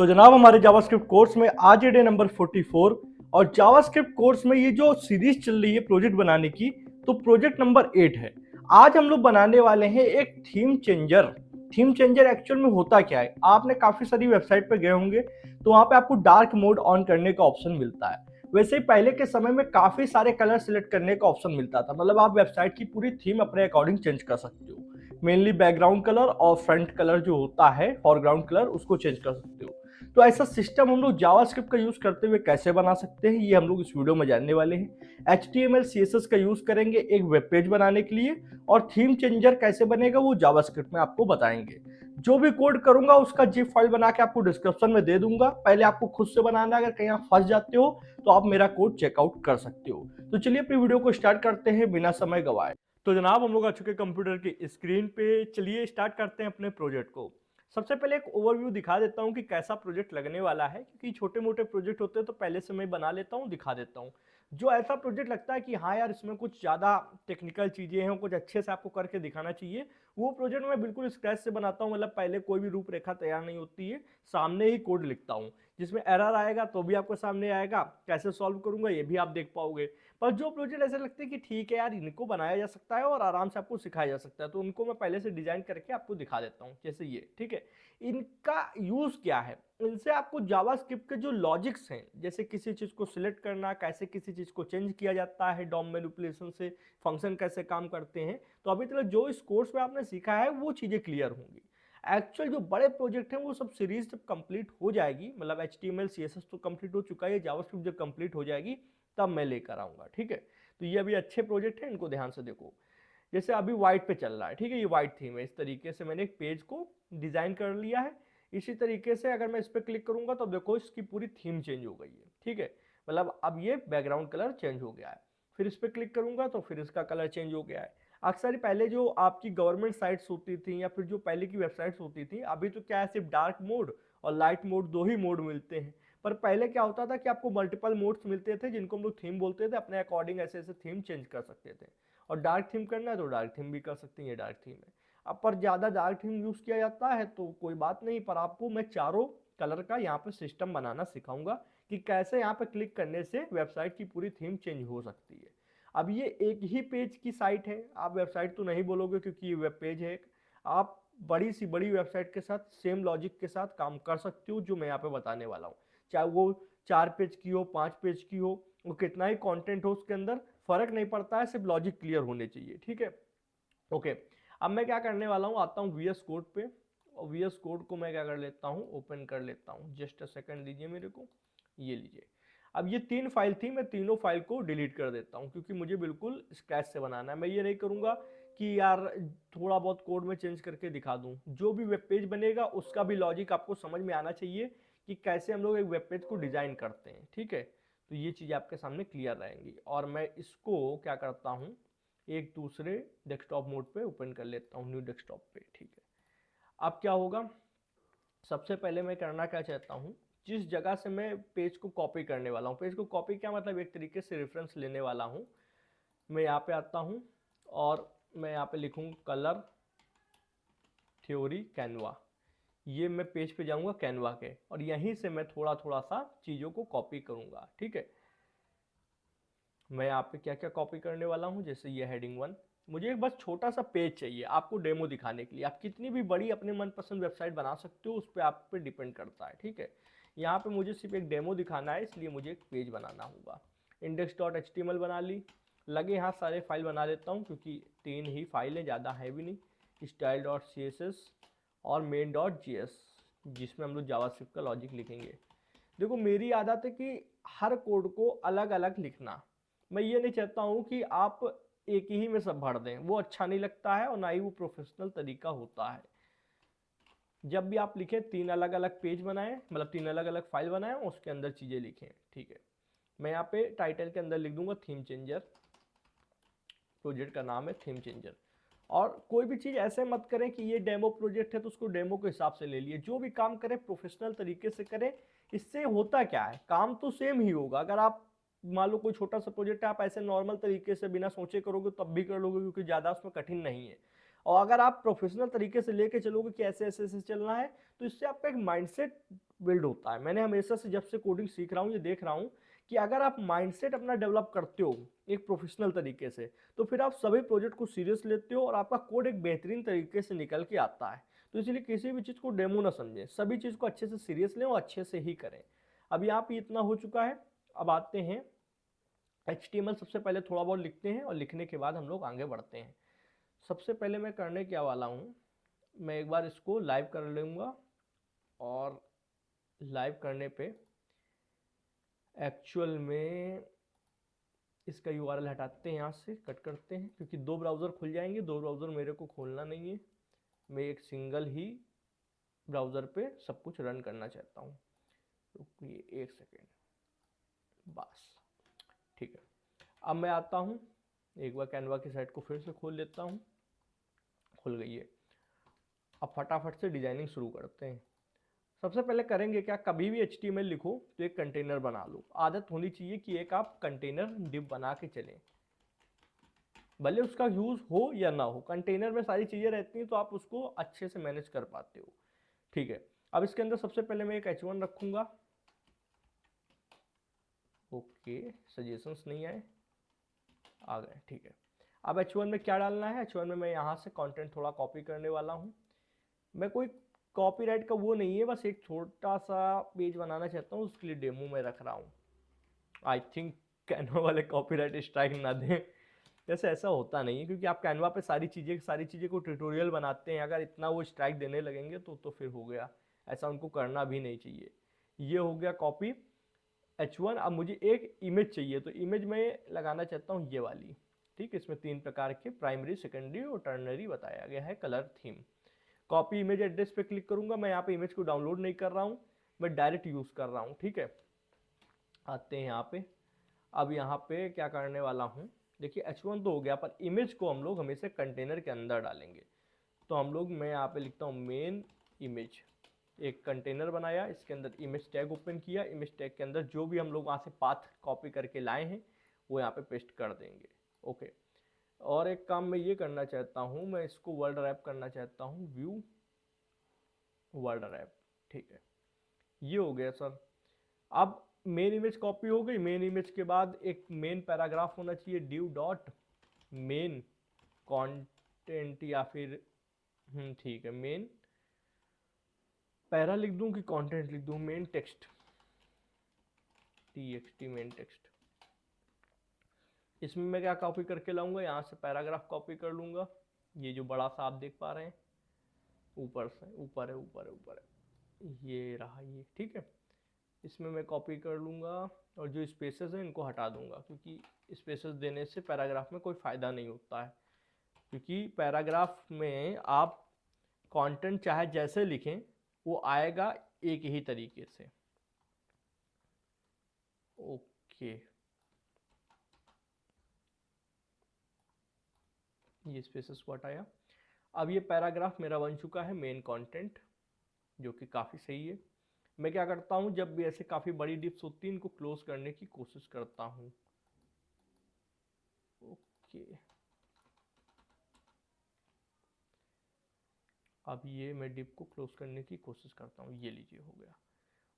तो जनाब हमारे जावास्क्रिप्ट कोर्स में आज है डे नंबर 44 और जावास्क्रिप्ट कोर्स में ये जो सीरीज चल रही है प्रोजेक्ट बनाने की, तो प्रोजेक्ट नंबर 8 है। आज हम लोग बनाने वाले हैं एक theme changer. Theme changer actual में होता क्या है, आपने काफी सारी वेबसाइट पर गए होंगे तो वहां पे आपको डार्क मोड ऑन करने का ऑप्शन मिलता है। वैसे ही पहले के समय में काफी सारे कलर सिलेक्ट करने का ऑप्शन मिलता था, मतलब आप वेबसाइट की पूरी थीम अपने अकॉर्डिंग चेंज कर सकते हो। मेनली बैकग्राउंड कलर और फ्रंट कलर जो होता है फॉरग्राउंड कलर उसको चेंज कर सकते हो। तो ऐसा सिस्टम हम लोग जावास्क्रिप्ट का यूज करते हुए कैसे बना सकते हैं, ये हम लोग इस वीडियो में जानने वाले हैं। HTML CSS का यूज करेंगे एक वेब पेज बनाने के लिए, और थीम चेंजर कैसे बनेगा वो जावास्क्रिप्ट में आपको बताएंगे। जो भी कोड करूंगा उसका जिप फाइल बना के आपको डिस्क्रिप्शन में दे दूंगा, पहले आपको खुद से बनाना है। अगर कहीं आप फंस जाते हो तो आप मेरा कोड चेकआउट कर सकते हो। तो चलिए अपनी वीडियो को स्टार्ट करते हैं बिना समय गवाए। तो जनाब हम लोग आ चुके कंप्यूटर की स्क्रीन पे, चलिए स्टार्ट करते हैं अपने प्रोजेक्ट को। सबसे पहले एक ओवरव्यू दिखा देता हूँ कि कैसा प्रोजेक्ट लगने वाला है, क्योंकि छोटे मोटे प्रोजेक्ट होते हैं तो पहले से मैं बना लेता हूँ, दिखा देता हूँ। जो ऐसा प्रोजेक्ट लगता है कि हाँ यार इसमें कुछ ज़्यादा टेक्निकल चीज़ें हैं, कुछ अच्छे से आपको करके दिखाना चाहिए, वो प्रोजेक्ट मैं बिल्कुल स्क्रैच से बनाता हूँ। मतलब पहले कोई भी रूपरेखा तैयार नहीं होती है, सामने ही कोड लिखता हूँ। जिसमें एरर आएगा तो भी आपको सामने आएगा, कैसे सॉल्व करूंगा ये भी आप देख पाओगे। पर जो प्रोजेक्ट ऐसे लगते हैं कि ठीक है यार इनको बनाया जा सकता है और आराम से आपको सिखाया जा सकता है, तो उनको मैं पहले से डिजाइन करके आपको दिखा देता हूँ। जैसे ये, ठीक है। इनका यूज क्या है, इनसे आपको जावास्क्रिप्ट के जो लॉजिक्स हैं, जैसे किसी चीज को सिलेक्ट करना, कैसे किसी चीज को चेंज किया जाता है डॉम मैनिपुलेशन से, फंक्शन कैसे काम करते हैं, तो अभी तक जो इस कोर्स में आपने सीखा है वो चीजें क्लियर होंगी। एक्चुअल जो बड़े प्रोजेक्ट हैं वो सब सीरीज जब कंप्लीट हो जाएगी, मतलब HTML CSS तो कंप्लीट हो चुका है, जावास्क्रिप्ट जब कंप्लीट हो जाएगी तब मैं लेकर आऊंगा, ठीक है। तो ये अभी अच्छे प्रोजेक्ट है, इनको ध्यान से देखो। जैसे अभी व्हाइट पे चल रहा है, ठीक है, ये व्हाइट थीम है। इस तरीके से मैंने एक पेज को डिजाइन कर लिया है। इसी तरीके से अगर मैं इस पर क्लिक करूंगा तो देखो इसकी पूरी थीम चेंज हो गई है, ठीक है। मतलब अब ये बैकग्राउंड कलर चेंज हो गया है। फिर इस पर क्लिक करूंगा तो फिर इसका कलर चेंज हो गया है। अक्सर पहले जो आपकी गवर्नमेंट साइट्स होती थी या फिर जो पहले की वेबसाइट्स होती थी, अभी तो क्या है सिर्फ डार्क मोड और लाइट मोड, दो ही मोड मिलते हैं। पर पहले क्या होता था कि आपको मल्टीपल मोड्स मिलते थे, जिनको हम लोग थीम बोलते थे। अपने अकॉर्डिंग ऐसे ऐसे थीम चेंज कर सकते थे। और डार्क थीम करना है तो डार्क थीम भी कर सकते हैं, ये डार्क थीम है। अब पर ज़्यादा डार्क थीम यूज़ किया जाता है तो कोई बात नहीं, पर आपको मैं चारों कलर का यहाँ पे सिस्टम बनाना सिखाऊंगा कि कैसे यहाँ पे क्लिक करने से वेबसाइट की पूरी थीम चेंज हो सकती है। अब ये एक ही पेज की साइट है, आप वेबसाइट तो नहीं बोलोगे क्योंकि ये वेब पेज है। आप बड़ी सी बड़ी वेबसाइट के साथ सेम लॉजिक के साथ काम कर सकते हो, जो मैं यहाँ पे बताने वाला हूँ। चाहे वो 4 पेज की हो, 5 पेज की हो, वो कितना ही कंटेंट हो उसके अंदर, फर्क नहीं पड़ता है, सिर्फ लॉजिक क्लियर होने चाहिए, ठीक है। ओके। अब मैं क्या करने वाला हूँ, आता हूँ VS कोड पे, और VS कोड को मैं क्या कर लेता हूँ, ओपन कर लेता हूँ। जस्ट अ सेकंड दीजिए मेरे को, ये लीजिए। अब ये 3 फाइल थी, मैं तीनों फाइल को डिलीट कर देता हूँ, क्योंकि मुझे बिल्कुल स्क्रैच से बनाना है। मैं ये नहीं करूँगा कि यार थोड़ा बहुत कोड में चेंज करके दिखा दूँ। जो भी वेब पेज बनेगा उसका भी लॉजिक आपको समझ में आना चाहिए कि कैसे हम लोग एक वेब पेज को डिजाइन करते हैं, ठीक है। तो ये चीज़ आपके सामने क्लियर रहेंगी। और मैं इसको क्या करता हूँ, एक दूसरे डेस्कटॉप मोड पे ओपन कर लेता हूँ, न्यू डेस्कटॉप पे, ठीक है। अब क्या होगा, सबसे पहले मैं करना क्या चाहता हूँ, जिस जगह से मैं पेज को कॉपी करने वाला हूँ, पेज को कॉपी क्या मतलब, एक तरीके से रेफरेंस लेने वाला हूँ। मैं यहाँ पे आता हूँ और मैं यहाँ पे लिखूँ कलर थ्योरी कैनवा। ये मैं पेज पे जाऊँगा कैनवा के, और यहीं से मैं थोड़ा थोड़ा सा चीज़ों को कॉपी करूँगा, ठीक है। मैं यहाँ पे क्या क्या कॉपी करने वाला हूँ, जैसे ये हेडिंग 1, मुझे एक बस छोटा सा पेज चाहिए आपको डेमो दिखाने के लिए। आप कितनी भी बड़ी अपने मनपसंद वेबसाइट बना सकते हो, उस पर आप पे डिपेंड करता है, ठीक है। यहाँ पे मुझे सिर्फ एक डेमो दिखाना है, इसलिए मुझे एक पेज बनाना होगा। index.html बना ली। लगे यहाँ सारे फाइल बना लेता हूँ, क्योंकि 3 ही फाइल है, ज़्यादा है भी नहीं। style.css और main.js, जिसमें हम लोग जावास्क्रिप्ट का लॉजिक लिखेंगे। देखो मेरी आदत है कि हर कोड को अलग अलग लिखना। मैं ये नहीं चाहता हूँ कि आप एक ही में सब भर दें, वो अच्छा नहीं लगता है और ना ही वो प्रोफेशनल तरीका होता है। जब भी आप लिखें 3 अलग अलग पेज बनाएं, मतलब 3 अलग अलग फाइल बनाएं, उसके अंदर चीज़ें लिखें, ठीक है। मैं यहाँ पे टाइटल के अंदर लिख दूंगा थीम चेंजर, प्रोजेक्ट का नाम है थीम चेंजर। और कोई भी चीज़ ऐसे मत करें कि ये डेमो प्रोजेक्ट है तो उसको डेमो के हिसाब से ले लिए। जो भी काम करें प्रोफेशनल तरीके से करें। इससे होता क्या है, काम तो सेम ही होगा। अगर आप मान लो कोई छोटा सा प्रोजेक्ट है, आप ऐसे नॉर्मल तरीके से बिना सोचे करोगे तब भी कर लोगे, क्योंकि ज़्यादा उसमें कठिन नहीं है। और अगर आप प्रोफेशनल तरीके से लेके चलोगे कि ऐसे ऐसे ऐसे चलना है, तो इससे आपका एक माइंडसेट बिल्ड होता है। मैंने हमेशा से जब से कोडिंग सीख रहा हूँ ये देख रहा हूँ कि अगर आप माइंडसेट अपना डेवलप करते हो एक प्रोफेशनल तरीके से, तो फिर आप सभी प्रोजेक्ट को सीरियस लेते हो और आपका कोड एक बेहतरीन तरीके से निकल के आता है। तो इसलिए किसी भी चीज़ को डेमो ना समझें, सभी चीज़ को अच्छे से सीरियस लें और अच्छे से ही करें। अब यहाँ पे इतना हो चुका है। अब आते हैं HTML। सबसे पहले थोड़ा बहुत लिखते हैं और लिखने के बाद हम लोग आगे बढ़ते हैं। सबसे पहले मैं करने क्या वाला हूँ, मैं एक बार इसको लाइव कर लूँगा और लाइव करने पे एक्चुअल में इसका URL हटाते हैं, यहाँ से कट करते हैं, क्योंकि दो ब्राउज़र खुल जाएंगे। दो ब्राउज़र मेरे को खोलना नहीं है, मैं एक सिंगल ही ब्राउज़र पे सब कुछ रन करना चाहता हूँ। रुकिए एक सेकेंड, बस ठीक है। अब मैं आता हूँ, एक बार कैनवा की साइट को फिर से खोल लेता हूँ, खुल गई है। अब फटाफट से डिजाइनिंग शुरू करते हैं। सबसे पहले करेंगे क्या, कभी भी HTML लिखो तो एक कंटेनर बना लो। आदत होनी चाहिए कि एक आप कंटेनर डिव बना के चलें, भले उसका यूज हो या ना हो, कंटेनर में सारी चीजें रहती हैं तो आप उसको अच्छे से मैनेज कर पाते हो। ठीक है, अब इसके अंदर सबसे पहले मैं एक H1 रखूंगा। ओके, सजेशंस नहीं आए, आ गए, ठीक है। अब H1 में क्या डालना है, H1 में मैं यहाँ से कंटेंट थोड़ा कॉपी करने वाला हूँ। मैं कोई कॉपीराइट का वो नहीं है, बस एक छोटा सा पेज बनाना चाहता हूँ, उसके लिए डेमो में रख रहा हूँ। आई थिंक कैनवा वाले कॉपीराइट स्ट्राइक ना दें। वैसे ऐसा होता नहीं है, क्योंकि आप कैनवा पे सारी चीज़ें को ट्यूटोरियल बनाते हैं, अगर इतना वो स्ट्राइक देने लगेंगे तो फिर हो गया। ऐसा उनको करना भी नहीं चाहिए। ये हो गया कॉपी H1। अब मुझे एक इमेज चाहिए, तो इमेज में लगाना चाहता हूँ ये वाली। ठीक, इसमें 3 प्रकार के प्राइमरी, सेकेंडरी और टर्नरी बताया गया है colour theme. Copy image address पे क्लिक करूंगा। मैं यहाँ पे इमेज को डाउनलोड नहीं कर रहा हूँ, मैं डायरेक्ट यूज़ कर रहा हूँ। ठीक है, आते हैं यहाँ पे। अब यहाँ पे क्या करने वाला हूँ, देखिए H1 तो हो गया, पर इमेज को हम लोग हमेशा कंटेनर के अंदर डालेंगे। तो हम लोग, मैं यहाँ पे लिखता हूँ मेन इमेज। एक कंटेनर बनाया, इसके अंदर इमेज टैग ओपन किया। इमेज टैग के अंदर जो भी हम लोग वहाँ से पाथ कॉपी करके लाए हैं वो यहाँ पे पेस्ट कर देंगे। ओके, और एक काम मैं ये करना चाहता हूँ, मैं इसको वर्ड रैप करना चाहता हूँ, व्यू वर्ड रैप। ठीक है, ये हो गया सर। अब मेन इमेज कॉपी हो गई। मेन इमेज के बाद एक मेन पैराग्राफ होना चाहिए, डिव डॉट मेन कंटेंट, या फिर ठीक है, मेन पैरा लिख दूं कि कंटेंट लिख दूं, main text, TXT main text. इसमें मैं क्या कॉपी करके लाऊंगा, यहाँ से पैराग्राफ कॉपी कर लूंगा। ये जो बड़ा सा आप देख पा रहे हैं, ऊपर से, ऊपर है, ऊपर है, ऊपर है, ये रहा ये। ठीक है, इसमें मैं कॉपी कर लूँगा और जो स्पेसेस हैं इनको हटा दूंगा, क्योंकि स्पेसेस देने से पैराग्राफ में कोई फ़ायदा नहीं होता है। क्योंकि पैराग्राफ में आप कंटेंट चाहे जैसे लिखें वो आएगा एक ही तरीके से। ओके, ये स्पेसेस को हटाया। अब ये पैराग्राफ मेरा बन चुका है मेन कंटेंट, जो कि काफ़ी सही है। मैं क्या करता हूँ, जब भी ऐसे काफ़ी बड़ी डिप्स होती है इनको क्लोज करने की कोशिश करता हूँ। ओके, अब ये मैं डिप को क्लोज करने की कोशिश करता हूँ, ये लीजिए हो गया।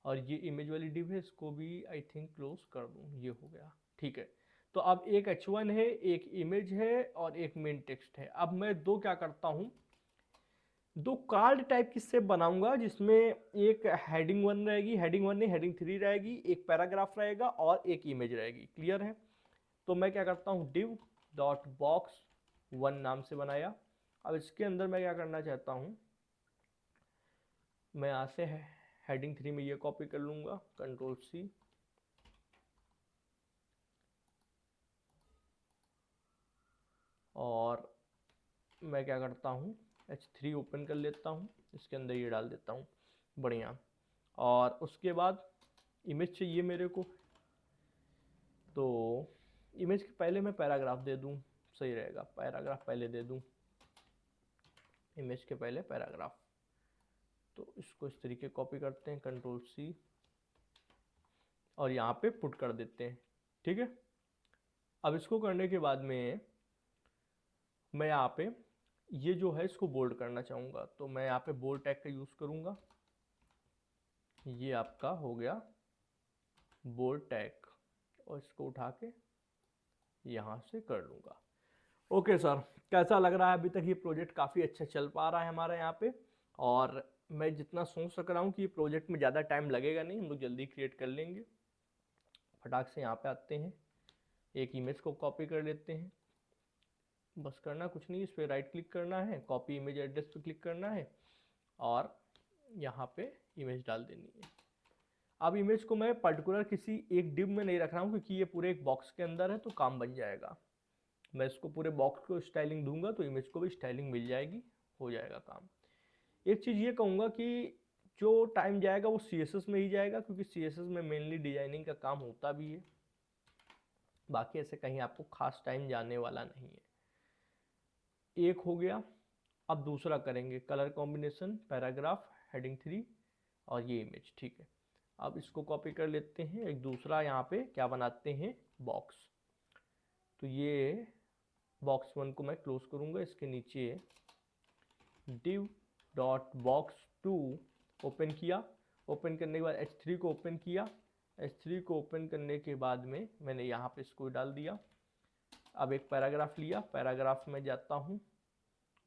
और ये इमेज वाली डिप है, इसको भी आई थिंक क्लोज कर दूँ, ये हो गया। ठीक है, तो अब एक H1 है, एक इमेज है और एक मेन टेक्स्ट है। अब मैं दो क्या करता हूँ, दो कार्ड टाइप की शेप बनाऊंगा, जिसमें एक हेडिंग 1 रहेगी, हेडिंग 1 नहीं हेडिंग 3 रहेगी, एक पैराग्राफ रहेगा और एक इमेज रहेगी। क्लियर है? तो मैं क्या करता हूँ, div डॉट बॉक्स 1 नाम से बनाया। अब इसके अंदर मैं क्या करना चाहता हूँ, मैं यहाँ से हेडिंग 3 में ये कॉपी कर लूँगा, Ctrl+C, और मैं क्या करता हूँ, H3 ओपन कर लेता हूँ, इसके अंदर ये डाल देता हूँ, बढ़िया। और उसके बाद इमेज चाहिए मेरे को, तो इमेज के पहले मैं पैराग्राफ दे दूँ, सही रहेगा, पैराग्राफ पहले दे दूँ, इमेज के पहले पैराग्राफ। तो इसको इस तरीके कॉपी करते हैं, Ctrl+C, और यहाँ पे पुट कर देते हैं। ठीक है, अब इसको करने के बाद में मैं यहाँ पे ये जो है इसको बोल्ड करना चाहूँगा, तो मैं यहाँ पे बोल्ड टैग का यूज़ करूँगा। ये आपका हो गया बोल्ड टैग, और इसको उठा के यहाँ से कर लूँगा। ओके सर, कैसा लग रहा है अभी तक ये प्रोजेक्ट? काफ़ी अच्छा चल पा रहा है हमारे यहाँ पे, और मैं जितना सोच सक रहा हूँ कि ये प्रोजेक्ट में ज़्यादा टाइम लगेगा नहीं, हम लोग जल्दी क्रिएट कर लेंगे। फटाक से यहाँ पे आते हैं, एक इमेज को कॉपी कर लेते हैं। बस करना कुछ नहीं, इस पर राइट क्लिक करना है, कॉपी इमेज एड्रेस पे क्लिक करना है, और यहाँ पे इमेज डाल देनी है। अब इमेज को मैं पर्टिकुलर किसी एक डिव में नहीं रख रहा हूँ, क्योंकि ये पूरे एक बॉक्स के अंदर है, तो काम बन जाएगा। मैं इसको पूरे बॉक्स को स्टाइलिंग दूंगा तो इमेज को भी स्टाइलिंग मिल जाएगी, हो जाएगा काम। एक चीज़ ये कहूँगा कि जो टाइम जाएगा वो CSS में ही जाएगा, क्योंकि CSS में मेनली डिजाइनिंग का काम होता भी है। बाकी ऐसे कहीं आपको खास टाइम जाने वाला नहीं है। एक हो गया। अब दूसरा करेंगे, कलर कॉम्बिनेशन, पैराग्राफ, हेडिंग 3 और ये इमेज। ठीक है, अब इसको कॉपी कर लेते हैं। एक दूसरा यहाँ पे क्या बनाते हैं, बॉक्स। तो ये बॉक्स 1 को मैं क्लोज करूँगा। इसके नीचे div डॉट बॉक्स 2 ओपन किया। ओपन करने के बाद H3 को ओपन किया। H3 को ओपन करने के बाद में मैंने यहाँ पे इसको डाल दिया। अब एक पैराग्राफ लिया, पैराग्राफ में जाता हूँ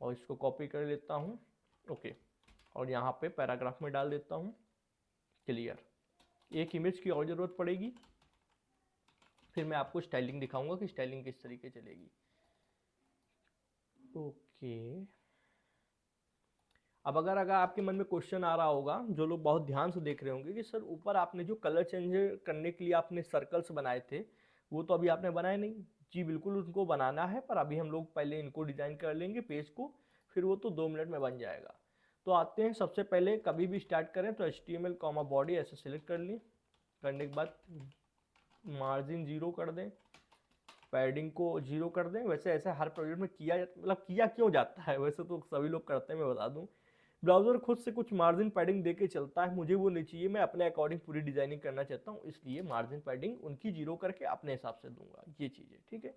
और इसको कॉपी कर लेता हूँ। ओके, और यहाँ पे पैराग्राफ में डाल देता हूँ, क्लियर। एक इमेज की और ज़रूरत पड़ेगी, फिर मैं आपको स्टाइलिंग दिखाऊंगा कि स्टाइलिंग किस तरीके चलेगी। ओके, अब अगर आपके मन में क्वेश्चन आ रहा होगा, जो लोग बहुत ध्यान से देख रहे होंगे, कि सर ऊपर आपने जो कलर चेंज करने के लिए आपने सर्कल्स बनाए थे, वो तो अभी आपने बनाए नहीं। जी बिल्कुल, उनको बनाना है, पर अभी हम लोग पहले इनको डिजाइन कर लेंगे पेज को, फिर वो तो 2 मिनट में बन जाएगा। तो आते हैं, सबसे पहले कभी भी स्टार्ट करें तो HTML कॉमा बॉडी ऐसे सिलेक्ट कर लें। करने के बाद मार्जिन 0 कर दें, पैडिंग को 0 कर दें। वैसे ऐसे हर प्रोजेक्ट में किया, मतलब किया क्यों जाता है, वैसे तो सभी लोग करते हैं, मैं बता दूं। ब्राउजर खुद से कुछ मार्जिन पैडिंग दे के चलता है, मुझे वो नहीं चाहिए, मैं अपने अकॉर्डिंग पूरी डिजाइनिंग करना चाहता हूँ, इसलिए मार्जिन पैडिंग उनकी 0 करके अपने हिसाब से दूंगा। ये चीज़ है, ठीक है।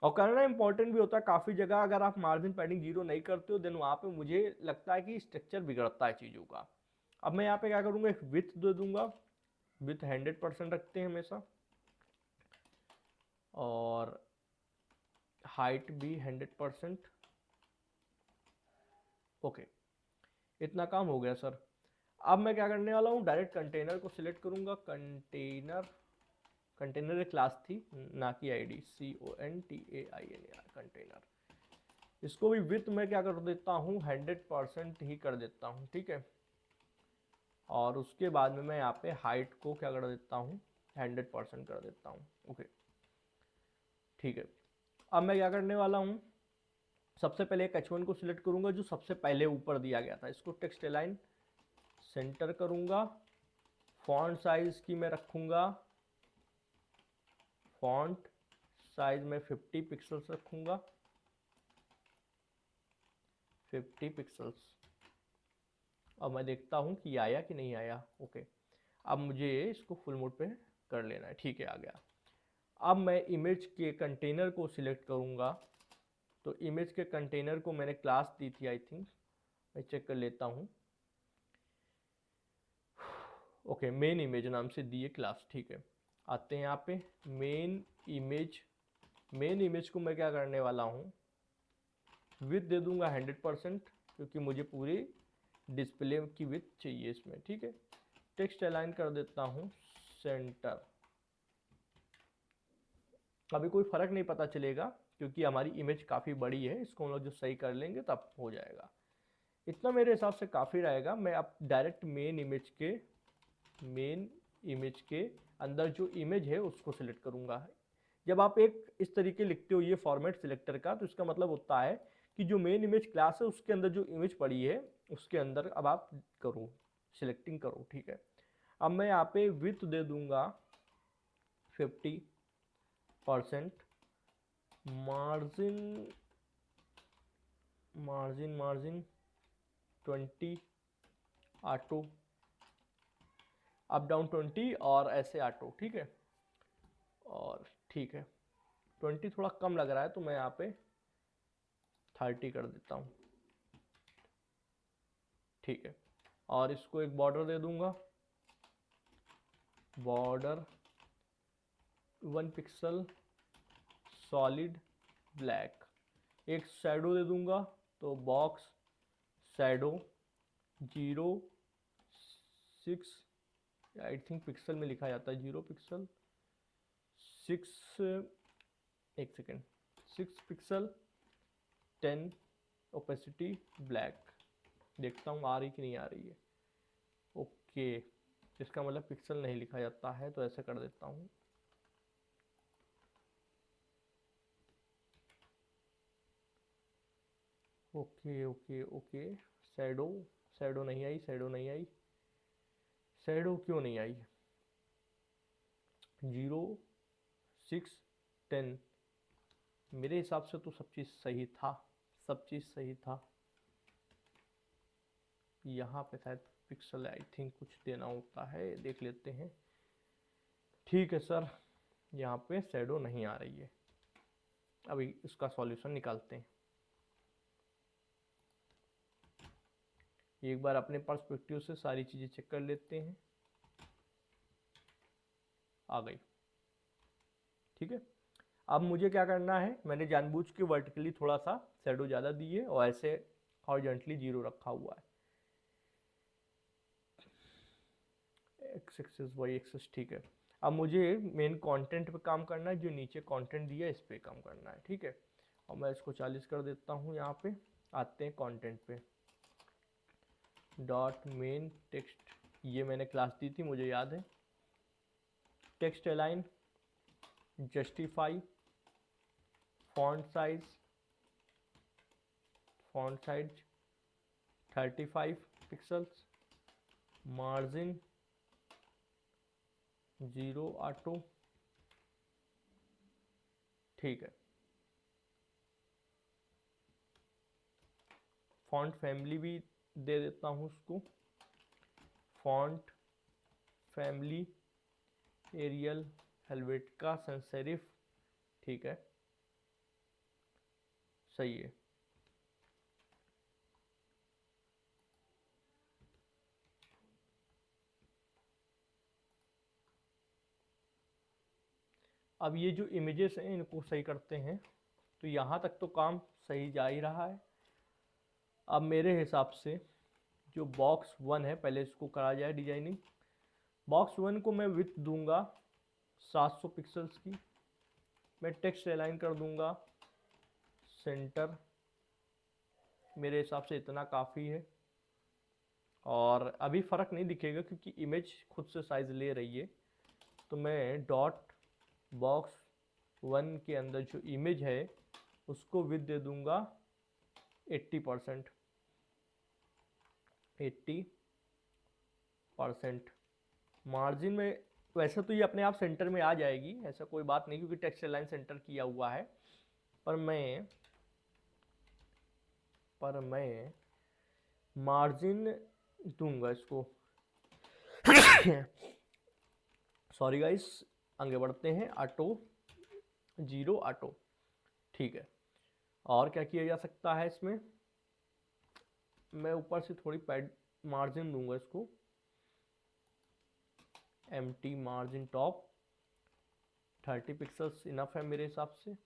और करना इंपॉर्टेंट भी होता है काफ़ी जगह, अगर आप मार्जिन पैडिंग 0 नहीं करते हो, देन वहाँ पे मुझे लगता है कि स्ट्रक्चर बिगड़ता है चीज़ों का। अब मैं यहाँ पे क्या करूँगा, एक विथ दे दूंगा, विथ 100% रखते हैं हमेशा, और हाइट भी 100%। ओके, इतना काम हो गया सर। अब मैं क्या करने वाला हूँ, डायरेक्ट कंटेनर को सिलेक्ट करूँगा। कंटेनर एक क्लास थी, ना कि आईडी, CONTAINER, कंटेनर। इसको भी विथ में क्या कर देता हूँ, 100% ही कर देता हूँ, ठीक है। और उसके बाद में मैं यहाँ पे हाइट को क्या कर देता हूँ, 100% कर देता हूँ। ओके, ठीक है। अब मैं क्या करने वाला हूँ, सबसे पहले एक H1 को सिलेक्ट करूंगा, जो सबसे पहले ऊपर दिया गया था। इसको टेक्स्ट अलाइन सेंटर करूंगा। फॉन्ट साइज की मैं रखूंगा, फॉन्ट साइज में 50 पिक्सल्स रखूंगा, 50 पिक्सल्स। अब मैं देखता हूं कि आया कि नहीं आया। ओके, अब मुझे इसको फुल मोड पे कर लेना है, ठीक है, आ गया। अब मैं इमेज के कंटेनर को सिलेक्ट करूंगा। तो इमेज के कंटेनर को मैंने क्लास दी थी, आई थिंक, मैं चेक कर लेता हूँ। ओके, मेन इमेज नाम से दिए क्लास, ठीक है। आते हैं यहाँ पे मेन इमेज। मेन इमेज को मैं क्या करने वाला हूँ, विथ दे दूंगा 100%, क्योंकि मुझे पूरी डिस्प्ले की विथ चाहिए इसमें, ठीक है। टेक्स्ट अलाइन कर देता हूँ सेंटर। अभी कोई फर्क नहीं पता चलेगा, क्योंकि हमारी इमेज काफ़ी बड़ी है, इसको हम लोग जो सही कर लेंगे तब हो जाएगा। इतना मेरे हिसाब से काफ़ी रहेगा। मैं अब डायरेक्ट मेन इमेज के अंदर जो इमेज है उसको सिलेक्ट करूंगा। जब आप एक इस तरीके लिखते हो ये फॉर्मेट सिलेक्टर का, तो इसका मतलब होता है कि जो मेन इमेज क्लास है उसके अंदर जो इमेज पड़ी है उसके अंदर अब आप करो, सिलेक्टिंग करो, ठीक है। अब मैं यहाँ पे विथ दे दूंगा 50%, मार्जिन 20, ऑटो अप डाउन 20, और ऐसे ऑटो, ठीक है। और ठीक है, 20 थोड़ा कम लग रहा है, तो मैं यहाँ पे 30 कर देता हूँ, ठीक है। और इसको एक बॉर्डर दे दूंगा, बॉर्डर 1 पिक्सल सॉलिड ब्लैक। एक शैडो दे दूंगा, तो box shadow 0.6, I think pixel में लिखा जाता है 0 पिक्सल 6, एक सेकेंड, 6 पिक्सल 10 ओपेसिटी ब्लैक। देखता हूँ आ रही कि नहीं आ रही है। ओके, इसका मतलब पिक्सल नहीं लिखा जाता है, तो ऐसे कर देता हूँ। Okay okay okay, shadow, shadow नहीं आई, शैडो नहीं आई, शैडो क्यों नहीं आई? 0.6 10, मेरे हिसाब से तो सब चीज़ सही था, सब चीज़ सही था। यहाँ पे शायद पिक्सल आई थिंक कुछ देना होता है, देख लेते हैं। ठीक है सर, यहाँ पे शैडो नहीं आ रही है। अभी इसका सॉल्यूशन निकालते हैं। एक बार अपने पर्सपेक्टिव से सारी चीज़ें चेक कर लेते हैं। आ गई, ठीक है। अब मुझे क्या करना है, मैंने जानबूझ के वर्टिकली थोड़ा सा शैडो ज़्यादा दी है और ऐसे हॉरिजॉन्टली 0 रखा हुआ है। एक्स एक्सिस वाई एक्सिस, ठीक है। अब मुझे मेन कंटेंट पे काम करना है, जो नीचे कंटेंट दिया है इस पे काम करना है, ठीक है। और मैं इसको 40 कर देता हूँ। यहाँ पे आते हैं कंटेंट पे, डॉट मेन टेक्स्ट, ये मैंने क्लास दी थी मुझे याद है। Text align, justify, font size 35 pixels, margin 0 auto, ठीक है। फॉन्ट फैमिली भी दे देता हूँ उसको, font family Arial Helvetica sans serif, ठीक है, सही है। अब ये जो इमेजेस हैं इनको सही करते हैं। तो यहाँ तक तो काम सही जा ही रहा है। अब मेरे हिसाब से जो बॉक्स 1 है, पहले इसको करा जाए डिजाइनिंग। बॉक्स 1 को मैं विड्थ दूंगा 700 पिक्सल्स की। मैं टेक्स्ट अलाइन कर दूंगा सेंटर, मेरे हिसाब से इतना काफ़ी है। और अभी फ़र्क नहीं दिखेगा क्योंकि इमेज खुद से साइज़ ले रही है। तो मैं डॉट बॉक्स 1 के अंदर जो इमेज है उसको विड्थ दे दूंगा 80%। मार्जिन में वैसे तो ये अपने आप सेंटर में आ जाएगी, ऐसा कोई बात नहीं, क्योंकि टेक्स्ट लाइन सेंटर किया हुआ है। पर मैं मार्जिन दूंगा इसको सॉरी गाइस, आगे बढ़ते हैं। ऑटो 0 ऑटो, ठीक है। और क्या किया जा सकता है इसमें, मैं ऊपर से थोड़ी पैड मार्जिन दूंगा इसको, empty margin top 30 pixels enough है मेरे हिसाब से,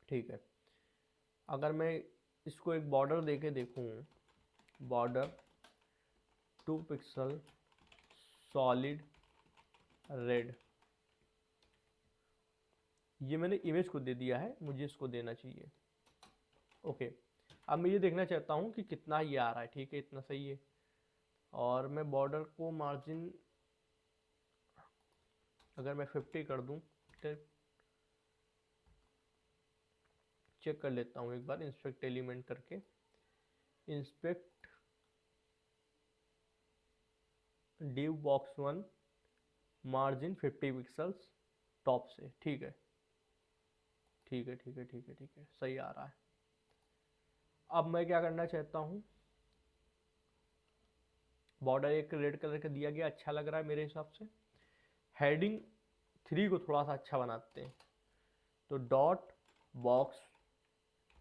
ठीक है। अगर मैं इसको एक बॉर्डर देके देखूं, बॉर्डर 2 पिक्सल सॉलिड रेड, ये मैंने इमेज को दे दिया है, मुझे इसको देना चाहिए। ओके, अब मैं ये देखना चाहता हूँ कि कितना ये आ रहा है, ठीक है, इतना सही है। और मैं बॉर्डर को मार्जिन अगर मैं 50 कर दूं, तो चेक कर लेता हूँ एक बार इंस्पेक्ट एलिमेंट करके। Inspect div box 1 margin 50 pixels top से, ठीक है, ठीक है, ठीक है, ठीक है, ठीक है, सही आ रहा है। अब मैं क्या करना चाहता हूँ, बॉर्डर एक रेड कलर का दिया गया, अच्छा लग रहा है मेरे हिसाब से। हेडिंग 3 को थोड़ा सा अच्छा बनाते हैं, तो डॉट बॉक्स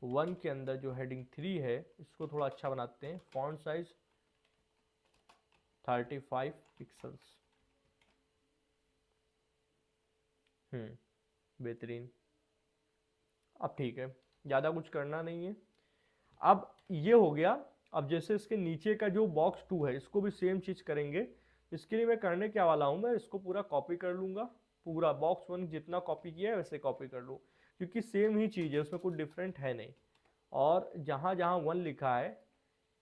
1 के अंदर जो हेडिंग 3 है इसको थोड़ा अच्छा बनाते हैं। Font size 35 pixels. बेहतरीन। अब ठीक है, ज़्यादा कुछ करना नहीं है। अब ये हो गया। अब जैसे इसके नीचे का जो बॉक्स 2 है इसको भी सेम चीज़ करेंगे। इसके लिए मैं करने क्या वाला हूँ, मैं इसको पूरा कॉपी कर लूँगा। पूरा बॉक्स 1 जितना कॉपी किया है वैसे कॉपी कर लूँ, क्योंकि सेम ही चीज़ है, उसमें कुछ डिफरेंट है नहीं। और जहाँ जहाँ 1 लिखा है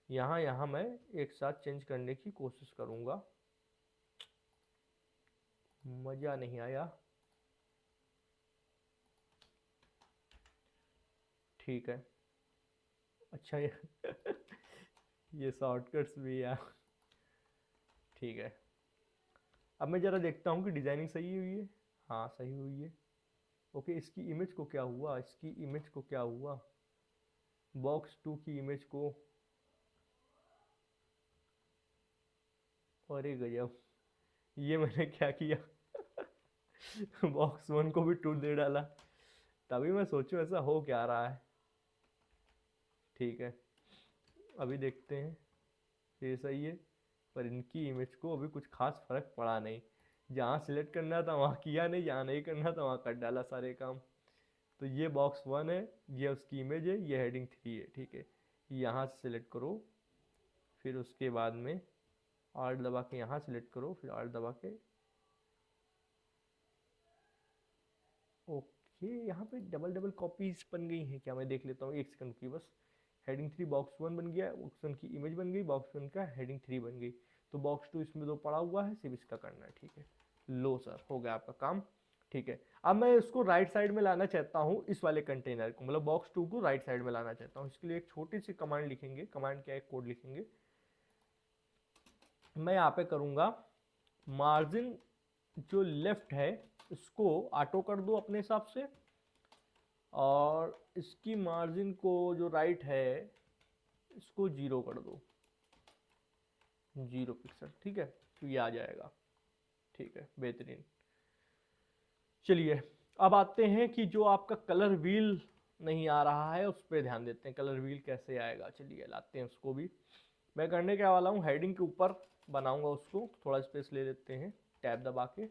यहाँ यहाँ मैं एक साथ चेंज करने की कोशिश करूँगा। मज़ा नहीं आया। ठीक है, अच्छा ये शॉर्टकट्स भी यार। ठीक है, अब मैं ज़रा देखता हूँ कि डिज़ाइनिंग सही हुई है। हाँ सही हुई है। ओके, इसकी इमेज को क्या हुआ, इसकी इमेज को क्या हुआ, बॉक्स 2 की इमेज को। अरे गजब, ये मैंने क्या किया बॉक्स 1 को भी 2 दे डाला। तभी मैं सोचूं ऐसा हो क्या रहा है। ठीक है, अभी देखते हैं। ये सही है, पर इनकी इमेज को अभी कुछ खास फर्क पड़ा नहीं। जहाँ सिलेक्ट करना था वहाँ किया नहीं, जहाँ नहीं करना था वहाँ कर डाला सारे काम। तो ये बॉक्स 1 है, ये उसकी इमेज है, ये हेडिंग 3 है। ठीक है, यहाँ से सिलेक्ट करो, फिर उसके बाद में आल्ट दबा के यहाँ सिलेक्ट करो, फिर आल्ट दबा के। ओके, यहाँ पे डबल डबल कॉपीज बन गई हैं क्या, मैं देख लेता हूँ, एक सेकंड की बस। हेडिंग 3 बॉक्स 1 बन गया, बॉक्स 1 की इमेज बन गई, बॉक्स 1 का हेडिंग 3 बन गई। तो बॉक्स 2 इसमें 2 पड़ा हुआ है, सिर्फ इसका करना है। ठीक है, लो सर, हो गया आपका काम। ठीक है, अब मैं इसको राइट साइड में लाना चाहता हूँ, इस वाले कंटेनर को, मतलब बॉक्स 2 को राइट साइड में लाना चाहता हूँ। इसके लिए एक छोटी सी कमांड लिखेंगे। कमांड क्या है, कोड लिखेंगे। मैं यहाँ पे करूँगा मार्जिन जो लेफ्ट है इसको ऑटो कर दो अपने हिसाब से, और इसकी मार्जिन को जो राइट है इसको 0 कर दो, 0 पिक्सल। ठीक है, तो ये आ जाएगा। ठीक है, बेहतरीन। चलिए, अब आते हैं कि जो आपका कलर व्हील नहीं आ रहा है उस पर ध्यान देते हैं। कलर व्हील कैसे आएगा, चलिए लाते हैं उसको भी। मैं करने क्या वाला हूँ, हेडिंग के ऊपर बनाऊंगा उसको, थोड़ा स्पेस ले लेते हैं टैब दबा के।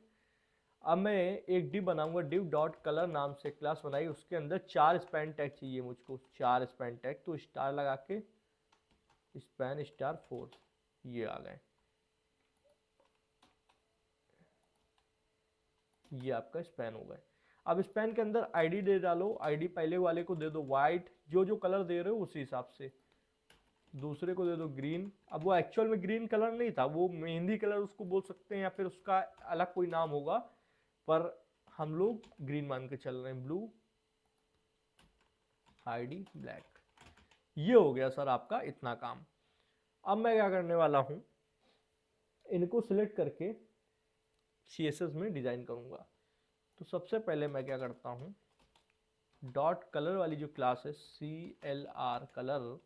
अब मैं एक डिव बनाऊंगा, डिव डॉट कलर नाम से क्लास बनाई, उसके अंदर 4 स्पैन टैग चाहिए मुझको, 4 स्पैन टैग। तो स्टार लगा के स्पैन स्टार 4, ये आ गए। ये आपका स्पैन हो गए। अब स्पैन के अंदर आईडी दे डालो, आईडी पहले वाले को दे दो वाइट, जो जो कलर दे रहे हो उसी हिसाब से। दूसरे को दे दो ग्रीन। अब वो एक्चुअल में ग्रीन कलर नहीं था, वो मेहंदी कलर उसको बोल सकते हैं, या फिर उसका अलग कोई नाम होगा, पर हम लोग ग्रीन मान के चल रहे हैं। Blue, ID black. ये हो गया सर आपका इतना काम। अब मैं क्या करने वाला हूं, इनको सिलेक्ट करके CSS में डिजाइन करूंगा। तो सबसे पहले मैं क्या करता हूं, डॉट कलर वाली जो क्लास है CLR कलर,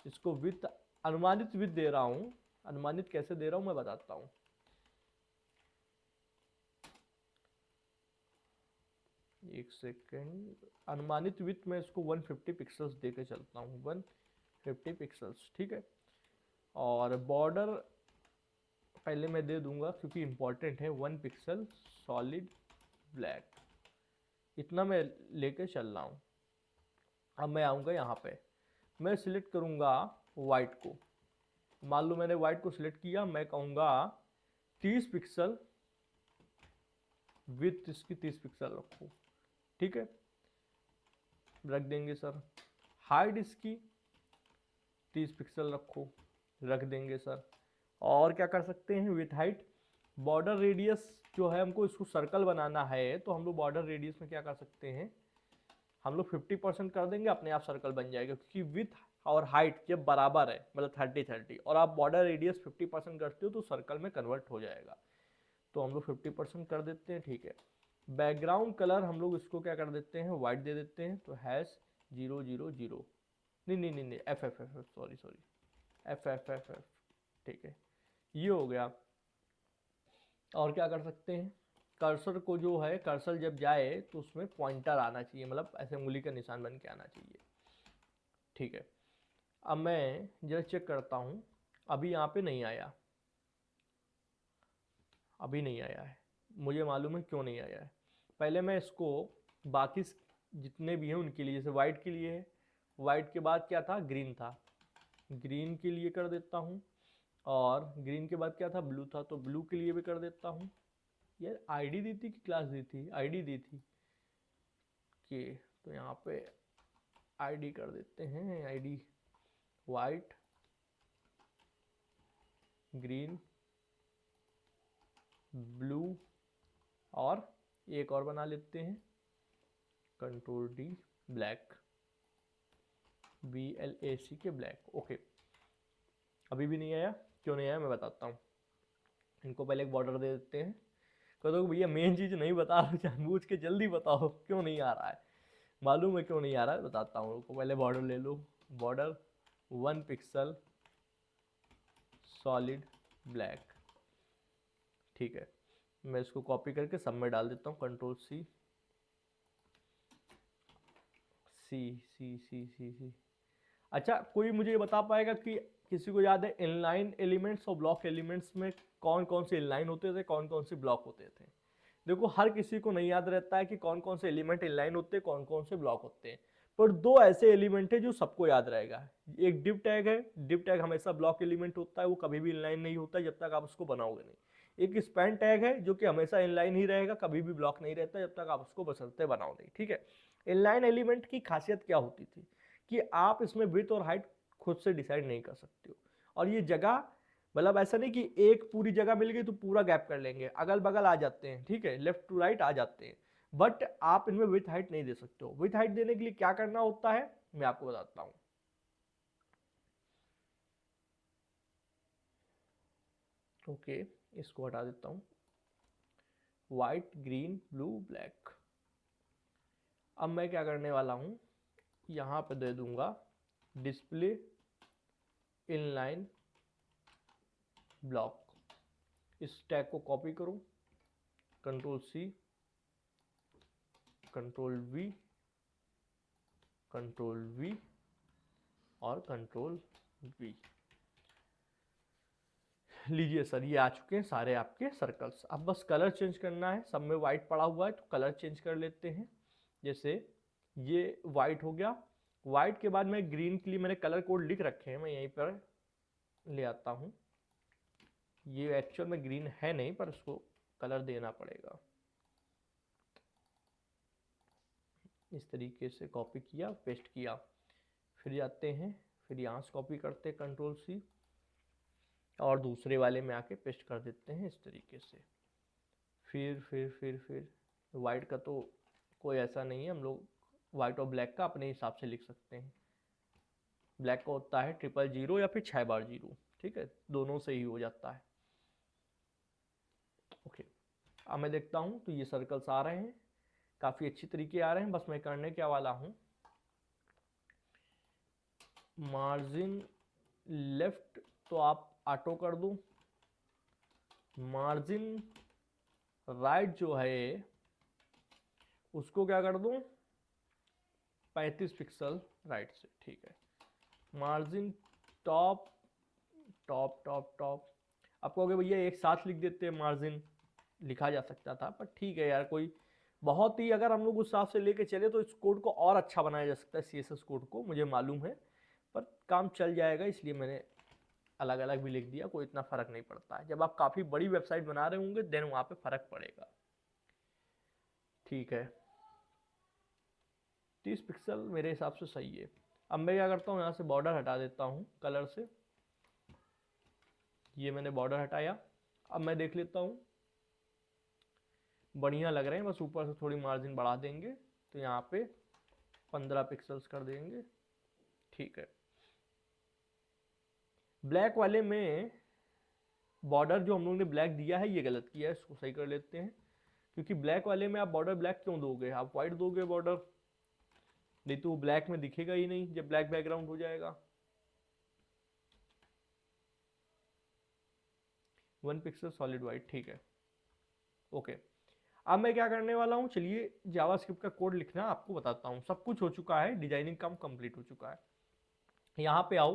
इसको विथ अनुमानित विथ दे रहा हूं। अनुमानित कैसे दे रहा हूं मैं बताता हूं। एक सेकेंड, अनुमानित विथ में इसको 150 पिक्सल्स दे के चलता हूँ, 150 पिक्सल्स। ठीक है, और बॉर्डर पहले मैं दे दूंगा क्योंकि इंपॉर्टेंट है, 1 पिक्सल सॉलिड ब्लैक। इतना मैं लेके चल रहा हूँ। अब मैं आऊँगा यहाँ पे, मैं सिलेक्ट करूँगा वाइट को। मान लो मैंने वाइट को सिलेक्ट किया, मैं कहूँगा 30 पिक्सल, विथ इसकी 30 पिक्सल रखो। ठीक है, रख देंगे सर। हाइट इसकी 30 पिक्सल रखो, रख देंगे सर। और क्या कर सकते हैं, विथ हाइट बॉर्डर रेडियस जो है, हमको इसको सर्कल बनाना है, तो हम लोग बॉर्डर रेडियस में क्या कर सकते हैं, हम लोग 50% कर देंगे, अपने आप सर्कल बन जाएगा। क्योंकि विथ और हाइट जब बराबर है, मतलब 30-30, और आप बॉर्डर रेडियस 50% करते हो तो सर्कल में कन्वर्ट हो जाएगा। तो हम लोग 50% कर देते हैं। ठीक है, बैकग्राउंड कलर हम लोग इसको क्या कर देते हैं, वाइट दे देते हैं। तो #000, नहीं नहीं नहीं नहीं, FFFF, सॉरी सॉरी, FFFF। ठीक है, ये हो गया। और क्या कर सकते हैं, कर्सर को जो है, कर्सर जब जाए तो उसमें पॉइंटर आना चाहिए, मतलब ऐसे उंगली का निशान बन के आना चाहिए। ठीक है, अब मैं जरा चेक करता हूँ, अभी यहाँ पे नहीं आया, अभी नहीं आया है, मुझे मालूम है क्यों नहीं आया है। पहले मैं इसको बाकी जितने भी हैं उनके लिए, जैसे वाइट के लिए है, वाइट के बाद क्या था, ग्रीन था, ग्रीन के लिए कर देता हूँ, और ग्रीन के बाद क्या था, ब्लू था, तो ब्लू के लिए भी कर देता हूँ। यार आईडी दी थी कि क्लास दी थी, आईडी दी थी कि, तो यहाँ पे आईडी कर देते हैं, आईडी वाइट, ग्रीन, ब्लू, और एक और बना लेते हैं, कंट्रोल डी, ब्लैक, BLAC के ब्लैक। ओके, अभी भी नहीं आया, क्यों नहीं आया मैं बताता हूँ। इनको पहले एक बॉर्डर दे देते हैं। कह दो भैया मेन चीज़ नहीं बता रहे, जानबूझ के जल्दी बताओ क्यों नहीं आ रहा है। मालूम है क्यों नहीं आ रहा है, बताता हूँ। उनको पहले बॉर्डर ले लो, बॉर्डर 1 पिक्सल सॉलिड ब्लैक। ठीक है, मैं इसको कॉपी करके सब में डाल देता हूँ, कंट्रोल सी, सी सी सी सी सी। अच्छा, कोई मुझे बता पाएगा कि किसी को याद है इनलाइन एलिमेंट्स और ब्लॉक एलिमेंट्स में कौन कौन से इनलाइन होते थे, कौन कौन से ब्लॉक होते थे? देखो हर किसी को नहीं याद रहता है कि कौन कौन से एलिमेंट इनलाइन होते हैं, कौन कौन से ब्लॉक होते हैं, पर दो ऐसे एलिमेंट है जो सबको याद रहेगा। एक डिव टैग है, डिव टैग हमेशा ब्लॉक एलिमेंट होता है, वो कभी भी इनलाइन नहीं होता जब तक आप उसको बनाओगे नहीं। एक स्पैन टैग है जो कि हमेशा इनलाइन ही रहेगा, कभी भी ब्लॉक नहीं रहता जब तक आप उसको बशर्ते बनाओ नहीं। ठीक है, इनलाइन एलिमेंट की खासियत क्या होती थी कि आप इसमें विड्थ और हाइट खुद से डिसाइड नहीं कर सकते हो, और ये जगह, मतलब ऐसा नहीं कि एक पूरी जगह मिल गई तो पूरा गैप कर लेंगे, अगल बगल आ जाते हैं, ठीक है, लेफ्ट टू राइट आ जाते हैं, बट आप इनमें विथ हाइट नहीं दे सकते हो। विथ हाइट देने के लिए क्या करना होता है मैं आपको बताता हूं। ओके, इसको हटा देता हूं, व्हाइट, ग्रीन, ब्लू, ब्लैक। अब मैं क्या करने वाला हूं, यहां पे दे दूंगा डिस्प्ले इनलाइन ब्लॉक। इस टैग को कॉपी करो, control C, control V, control V और कंट्रोल वी। लीजिए सर, ये आ चुके हैं सारे आपके सर्कल्स। अब बस कलर चेंज करना है, सब में वाइट पड़ा हुआ है तो कलर चेंज कर लेते हैं। जैसे ये वाइट हो गया, वाइट के बाद में ग्रीन के लिए मैंने कलर कोड लिख रखे हैं, मैं यहीं पर ले आता हूँ। ये एक्चुअल में ग्रीन है नहीं, पर उसको कलर देना पड़ेगा। इस तरीके से कॉपी किया, पेस्ट किया, फिर जाते हैं, फिर यहाँ से कॉपी करते हैं, कंट्रोल सी, और दूसरे वाले में आके पेस्ट कर देते हैं इस तरीके से। फिर वाइट का तो कोई ऐसा नहीं है, हम लोग वाइट और ब्लैक का अपने हिसाब से लिख सकते हैं। ब्लैक का होता है 000 या फिर 6 बार 0, ठीक है, दोनों से ही हो जाता है। ओके, अब मैं देखता हूँ तो ये सर्कल्स आ रहे हैं, काफ़ी अच्छी तरीके आ रहे हैं। बस मैं करने क्या वाला हूँ, मार्जिन लेफ्ट तो आप ऑटो कर दो, मार्जिन राइट जो है उसको क्या कर दूं, 35 पिक्सल राइट से। ठीक है, margin top top top top. आप कहोगे भैया एक साथ लिख देते हैं, मार्जिन लिखा जा सकता था, पर ठीक है यार, कोई बहुत ही अगर हम लोग उस हिसाब से लेके चले तो इस कोड को और अच्छा बनाया जा सकता है, CSS कोड को, मुझे मालूम है, पर काम चल जाएगा इसलिए मैंने अलग अलग भी लिख दिया, कोई इतना फर्क नहीं पड़ता है। जब आप काफ़ी बड़ी वेबसाइट बना रहे होंगे देन वहाँ पे फर्क पड़ेगा। ठीक है, 30 पिक्सल मेरे हिसाब से सही है। अब मैं क्या करता हूँ, यहाँ से बॉर्डर हटा देता हूँ कलर से, ये मैंने बॉर्डर हटाया। अब मैं देख लेता हूँ, बढ़िया लग रहे हैं, बस ऊपर से थोड़ी मार्जिन बढ़ा देंगे, तो यहाँ पे 15 पिक्सल्स कर देंगे। ठीक है, ब्लैक वाले में बॉर्डर जो हम लोग ने ब्लैक दिया है ये गलत किया है, इसको सही कर लेते हैं। क्योंकि ब्लैक वाले में आप बॉर्डर ब्लैक क्यों दोगे, आप व्हाइट दोगे बॉर्डर, नहीं तो वो ब्लैक में दिखेगा ही नहीं जब ब्लैक बैकग्राउंड हो जाएगा। 1 पिक्सल सॉलिड वाइट, ठीक है, ओके। अब मैं क्या करने वाला हूँ, चलिए जावास्क्रिप्ट का कोड लिखना आपको बताता हूँ। सब कुछ हो चुका है, डिजाइनिंग काम कंप्लीट हो चुका है। यहाँ पे आओ,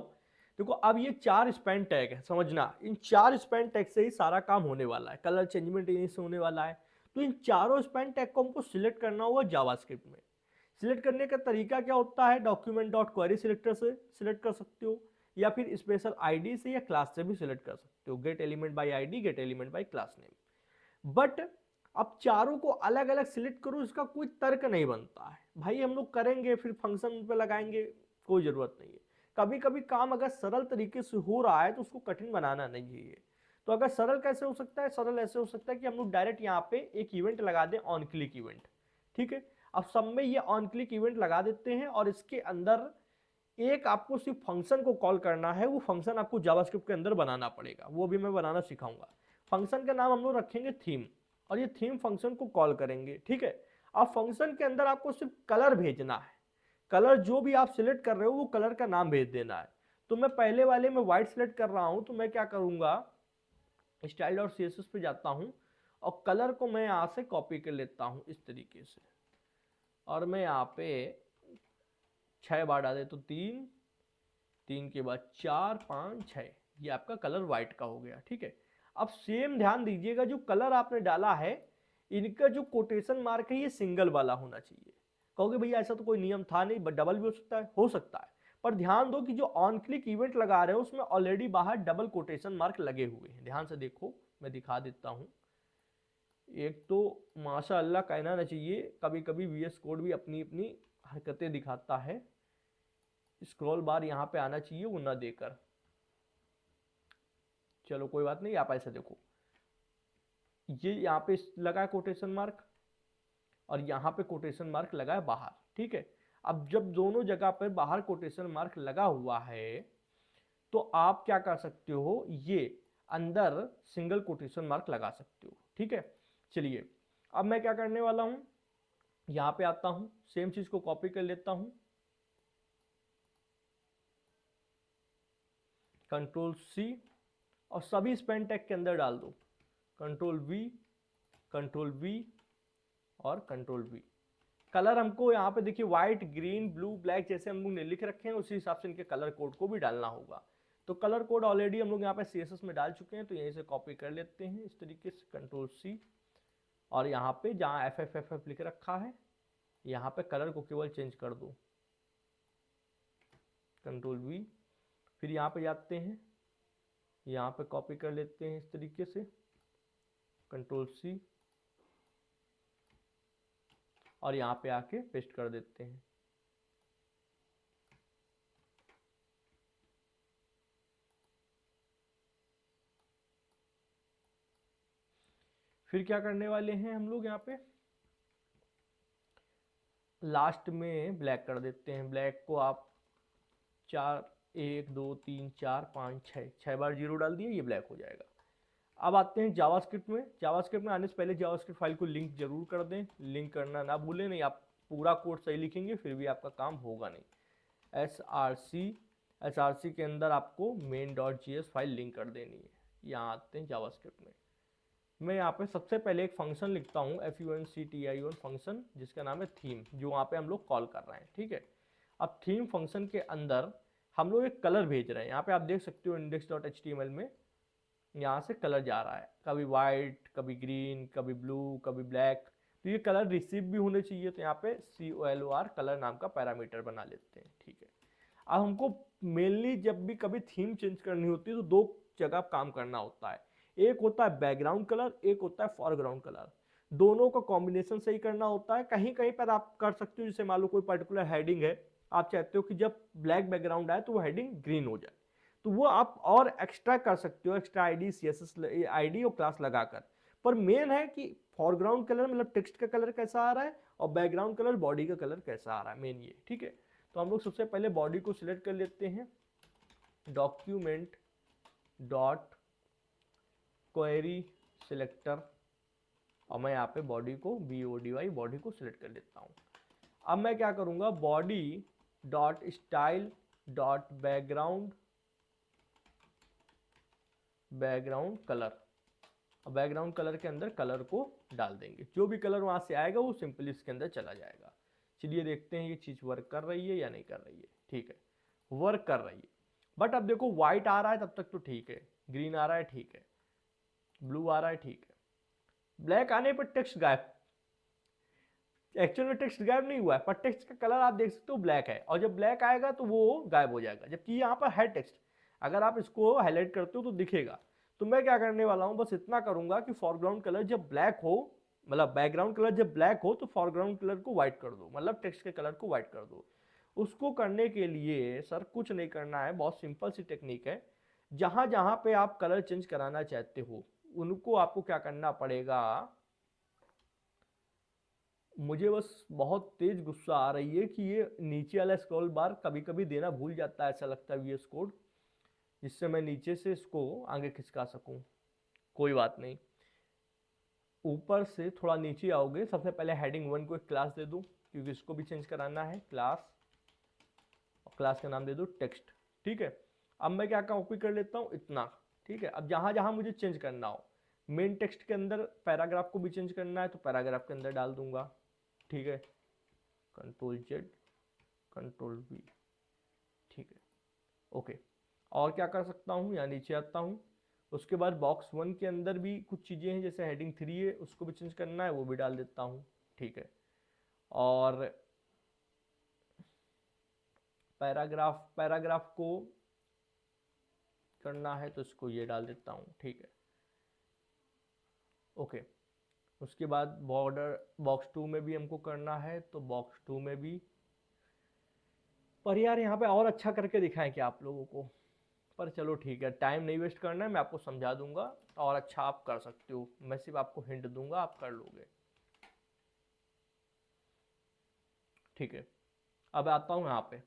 देखो अब ये 4 स्पैन टैग है, समझना इन 4 स्पैन टैग से ही सारा काम होने वाला है, कलर चेंजमेंट इन्हीं से होने वाला है। तो इन चारों स्पैन टैग को हमको सिलेक्ट करना होगा जावास्क्रिप्ट में। सिलेक्ट करने का तरीका क्या होता है, डॉक्यूमेंट डॉट क्वेरी सिलेक्टर से सिलेक्ट कर सकते हो, या फिर स्पेशल आईडी से या क्लास से भी सिलेक्ट कर सकते हो, gate element bye ID, gate element by class name. But अब चारों को अलग अलग सिलेक्ट करो, इसका कोई तर्क नहीं बनता है भाई, हम लोग करेंगे फिर फंक्शन पे लगाएंगे, कोई जरूरत नहीं है। कभी कभी काम अगर सरल तरीके से हो रहा है तो उसको कठिन बनाना नहीं चाहिए। तो अगर सरल कैसे हो सकता है, सरल ऐसे हो सकता है कि हम लोग डायरेक्ट यहाँ पे एक इवेंट लगा दें, ऑन क्लिक इवेंट। ठीक है, अब सब में ये ऑन क्लिक इवेंट लगा देते हैं और इसके अंदर एक आपको सिर्फ फंक्शन को कॉल करना है, वो फंक्शन आपको जावास्क्रिप्ट के अंदर बनाना पड़ेगा, वो भी मैं बनाना सिखाऊंगा। फंक्शन का नाम हम लोग रखेंगे थीम, और ये थीम फंक्शन को कॉल करेंगे। ठीक है, अब फंक्शन के अंदर आपको सिर्फ कलर भेजना है, कलर जो भी आप सिलेक्ट कर रहे हो वो कलर का नाम भेज देना है। तो मैं पहले वाले में व्हाइट सिलेक्ट कर रहा हूं, तो मैं क्या करूंगा, स्टाइल और सीएसएस पे जाता हूं और कलर को मैं यहां से कॉपी कर लेता हूं इस तरीके से, और मैं यहाँ पे 6 बार डाले तो 3, 3 के बाद 4, 5, 6, ये आपका कलर व्हाइट का हो गया। ठीक है, अब सेम ध्यान दीजिएगा, जो कलर आपने डाला है इनका जो कोटेशन मार्क है ये सिंगल वाला होना चाहिए। कहोगे भैया ऐसा तो कोई नियम था नहीं, बट डबल भी हो सकता है, पर ध्यान दो कि जो ऑन क्लिक इवेंट लगा रहे हो उसमें ऑलरेडी बाहर डबल कोटेशन मार्क लगे हुए हैं। ध्यान से देखो, मैं दिखा देता हूं। एक तो माशाअल्लाह कहना ना चाहिए, कभी कभी वीएस कोड भी अपनी अपनी हरकतें दिखाता है। स्क्रॉल बार यहाँ पे आना चाहिए, वो ना देकर, चलो कोई बात नहीं, आप ऐसे देखो, ये यहाँ पे लगा है कोटेशन मार्क और यहाँ पे कोटेशन मार्क लगा है बाहर। ठीक है, अब जब दोनों जगह पर बाहर कोटेशन मार्क लगा हुआ है तो आप क्या कर सकते हो, ये अंदर सिंगल कोटेशन मार्क लगा सकते हो। ठीक है, चलिए अब मैं क्या करने वाला हूं, यहां पे आता हूं, सेम चीज को कॉपी कर लेता हूं, कंट्रोल सी और सभी स्पेन टैग के अंदर डाल दो, कंट्रोल वी और कंट्रोल वी। कलर हमको यहाँ पे देखिए व्हाइट, ग्रीन, ब्लू, ब्लैक जैसे हम लोग ने लिख रखे हैं, उसी हिसाब से इनके कलर कोड को भी डालना होगा। तो कलर कोड ऑलरेडी हम लोग यहाँ पे सीएसएस में डाल चुके हैं, तो यहीं से कॉपी कर लेते हैं इस तरीके से, कंट्रोल सी, और यहाँ पे जहाँ FFFF लिख रखा है यहाँ पे कलर को केवल चेंज कर दो, कंट्रोल वी। फिर यहाँ पे जाते हैं, यहाँ पे कॉपी कर लेते हैं इस तरीके से, कंट्रोल सी, और यहाँ पे आके पेस्ट कर देते हैं। फिर क्या करने वाले हैं हम लोग, यहाँ पे लास्ट में ब्लैक कर देते हैं। ब्लैक को आप 4, 1, 2, 3, 4, 5, 6 बार 0 डाल दिए, ये ब्लैक हो जाएगा। अब आते हैं जावास्क्रिप्ट में। जावास्क्रिप्ट में आने से पहले जावास्क्रिप्ट फाइल को लिंक जरूर कर दें, लिंक करना ना भूलें, नहीं आप पूरा कोड सही लिखेंगे फिर भी आपका काम होगा नहीं। SRC के अंदर आपको main.js फाइल लिंक कर देनी है। यहाँ आते हैं जावास्क्रिप्ट में, मैं यहाँ पे सबसे पहले एक फंक्शन लिखता हूँ, FUNCTION फंक्शन, जिसका नाम है थीम, जो वहाँ पे हम लोग कॉल कर रहे हैं। ठीक है, अब थीम फंक्शन के अंदर हम लोग एक कलर भेज रहे हैं, यहाँ पे आप देख सकते हो index.html में यहाँ से कलर जा रहा है, कभी वाइट, कभी ग्रीन, कभी ब्लू, कभी ब्लैक। तो ये कलर रिसीव भी होने चाहिए, तो यहाँ पे COLOR कलर नाम का पैरामीटर बना लेते हैं। ठीक है, अब हमको मेनली जब भी कभी थीम चेंज करनी होती है तो 2 जगह काम करना होता है, एक होता है बैकग्राउंड कलर, एक होता है फॉरग्राउंड कलर। दोनों का कॉम्बिनेशन सही करना होता है। कहीं कहीं पर आप कर सकते हो, जैसे मान लो कोई पर्टिकुलर हेडिंग है, आप चाहते हो कि जब ब्लैक बैकग्राउंड आए तो वो हेडिंग ग्रीन हो जाए, तो वो आप और एक्स्ट्रा कर सकते हो, एक्स्ट्रा आईडी, CSS आईडी और क्लास लगाकर। पर मेन है कि फॉरग्राउंड कलर मतलब टेक्स्ट का कलर कैसा आ रहा है और बैकग्राउंड कलर बॉडी का कलर कैसा आ रहा है, मेन ये। ठीक है, तो हम लोग सबसे पहले बॉडी को सिलेक्ट कर लेते हैं, डॉक्यूमेंट डॉट क्वेरी सिलेक्टर, और मैं यहाँ पे बॉडी को BODY बॉडी को सिलेक्ट कर लेता हूँ। अब मैं क्या करूँगा, body dot style dot background colour, और बैकग्राउंड कलर के अंदर कलर को डाल देंगे, जो भी कलर वहाँ से आएगा वो सिंपली इसके अंदर चला जाएगा। चलिए देखते हैं ये चीज़ वर्क कर रही है या नहीं कर रही है। ठीक है, वर्क कर रही है, बट अब देखो व्हाइट आ रहा है तब तक तो ठीक है, ग्रीन आ रहा है ठीक है, ब्लू आ रहा है ठीक है, ब्लैक आने पर टेक्स्ट गायब। एक्चुअल में टेक्स्ट गायब नहीं हुआ है, पर टेक्स्ट का कलर आप देख सकते हो ब्लैक है, और जब ब्लैक आएगा तो वो गायब हो जाएगा, जबकि यहाँ पर है टेक्स्ट। अगर आप इसको हाईलाइट करते हो तो दिखेगा। तो मैं क्या करने वाला हूँ, बस इतना करूंगा कि फॉरग्राउंड कलर जब ब्लैक हो, मतलब बैकग्राउंड कलर जब ब्लैक हो तो फॉरग्राउंड कलर को व्हाइट कर दो, मतलब टेक्स्ट के कलर को व्हाइट कर दो। उसको करने के लिए सर कुछ नहीं करना है, बहुत सिंपल सी टेक्निक है। जहां जहां पे आप कलर चेंज कराना चाहते हो उनको आपको क्या करना पड़ेगा, मुझे बस बहुत तेज गुस्सा आ रही है कि ये नीचे वाला स्क्रॉल बार कभी कभी देना भूल जाता है, ऐसा लगता है VS कोड, जिससे मैं नीचे से इसको आगे खिसका सकूं। कोई बात नहीं, ऊपर से थोड़ा नीचे आओगे, सबसे पहले हेडिंग 1 को एक क्लास दे दूं, क्योंकि इसको भी चेंज कराना है क्लास, और क्लास का नाम दे दो टेक्स्ट। ठीक है, अब मैं क्या कॉपी कर लेता हूँ इतना। ठीक है, अब जहां जहां मुझे चेंज करना हो, मेन टेक्स्ट के अंदर पैराग्राफ को भी चेंज करना है तो पैराग्राफ के अंदर डाल दूंगा। ठीक है, Ctrl+Z Ctrl+V। ठीक है, ओके। और क्या कर सकता हूँ, यहाँ नीचे आता हूँ, उसके बाद बॉक्स 1 के अंदर भी कुछ चीज़ें हैं, जैसे हेडिंग 3 है उसको भी चेंज करना है, वो भी डाल देता हूँ। ठीक है, और पैराग्राफ को करना है तो इसको ये डाल देता हूँ। ठीक है, ओके। उसके बाद बॉर्डर बॉक्स 2 में भी हमको करना है तो बॉक्स 2 में भी, पर यार यहाँ पे और अच्छा करके दिखाएं क्या आप लोगों को, पर चलो ठीक है, टाइम नहीं वेस्ट करना है, मैं आपको समझा दूंगा और अच्छा आप कर सकते हो, मैं सिर्फ आपको हिंट दूंगा, आप कर लोगे। ठीक है, अब आता हूँ यहाँ पे।